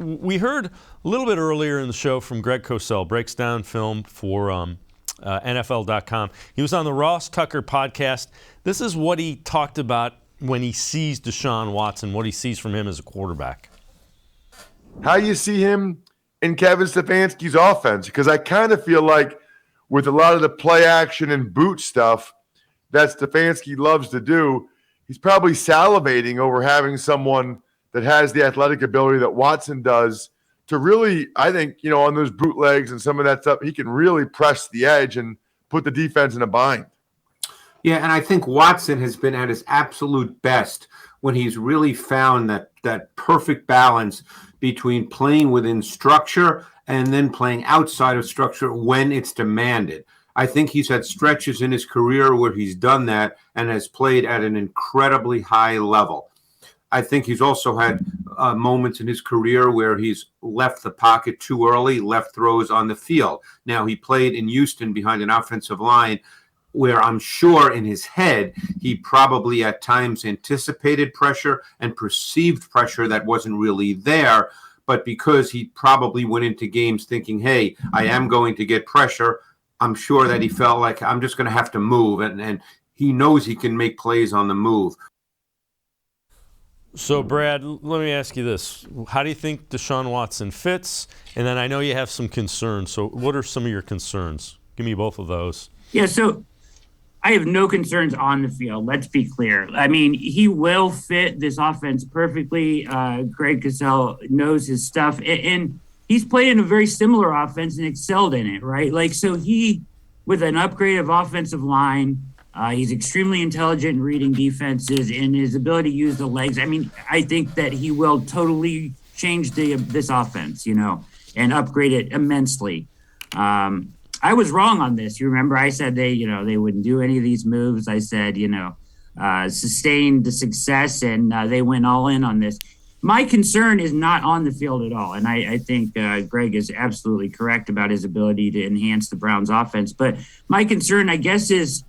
we heard a little bit earlier in the show from Greg Cosell, breaks down film for NFL.com. He was on the Ross Tucker podcast. This is what he talked about when he sees Deshaun Watson, what he sees from him as a quarterback. How you see him in Kevin Stefanski's offense, because I kind of feel like with a lot of the play action and boot stuff that Stefanski loves to do, he's probably salivating over having someone that has the athletic ability that Watson does to really, I think, on those bootlegs and some of that stuff, he can really press the edge and put the defense in a bind. Yeah, and I think Watson has been at his absolute best when he's really found that perfect balance between playing within structure and then playing outside of structure when it's demanded. I think he's had stretches in his career where he's done that and has played at an incredibly high level. I think he's also had moments in his career where he's left the pocket too early, left throws on the field. Now, he played in Houston behind an offensive line where I'm sure in his head he probably at times anticipated pressure and perceived pressure that wasn't really there. But because he probably went into games thinking, hey, I am going to get pressure, I'm sure that he felt like I'm just going to have to move. And he knows he can make plays on the move. So, Brad, let me ask you this. How do you think Deshaun Watson fits? And then I know you have some concerns. So what are some of your concerns? Give me both of those. Yeah, so I have no concerns on the field. Let's be clear. I mean, he will fit this offense perfectly. Greg Cosell knows his stuff. And he's played in a very similar offense and excelled in it, right? Like, so he, with an upgrade of offensive line, he's extremely intelligent in reading defenses and his ability to use the legs. I mean, I think that he will totally change this offense, and upgrade it immensely. I was wrong on this. You remember I said they wouldn't do any of these moves. I said, sustain the success, and they went all in on this. My concern is not on the field at all. And I think Greg is absolutely correct about his ability to enhance the Browns offense. But my concern, I guess, is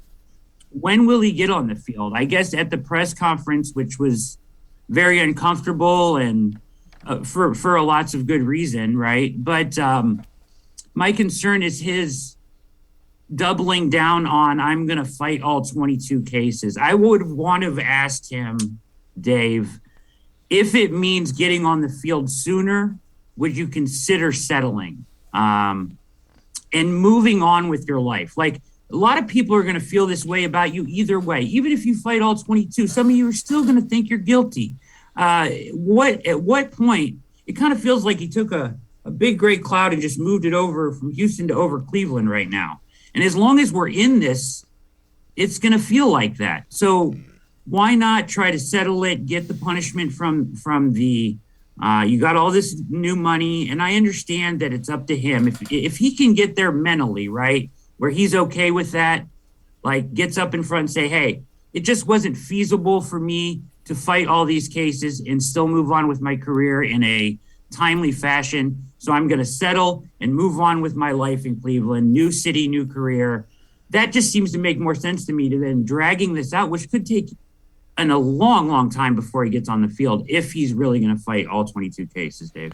when will he get on the field? I guess at the press conference, which was very uncomfortable and for lots of good reason, right? But my concern is his doubling down on, I'm going to fight all 22 cases. I would want to have asked him, Dave, if it means getting on the field sooner, would you consider settling and moving on with your life? Like, a lot of people are going to feel this way about you either way. Even if you fight all 22, some of you are still going to think you're guilty. At what point? It kind of feels like he took a big gray cloud and just moved it over from Houston to over Cleveland right now. And as long as we're in this, it's going to feel like that. So why not try to settle it, get the punishment from the you got all this new money, and I understand that it's up to him. If he can get there mentally, right, where he's okay with that, like gets up in front and say, hey, it just wasn't feasible for me to fight all these cases and still move on with my career in a timely fashion. So I'm going to settle and move on with my life in Cleveland, new city, new career. That just seems to make more sense to me than dragging this out, which could take a long, long time before he gets on the field if he's really going to fight all 22 cases, Dave.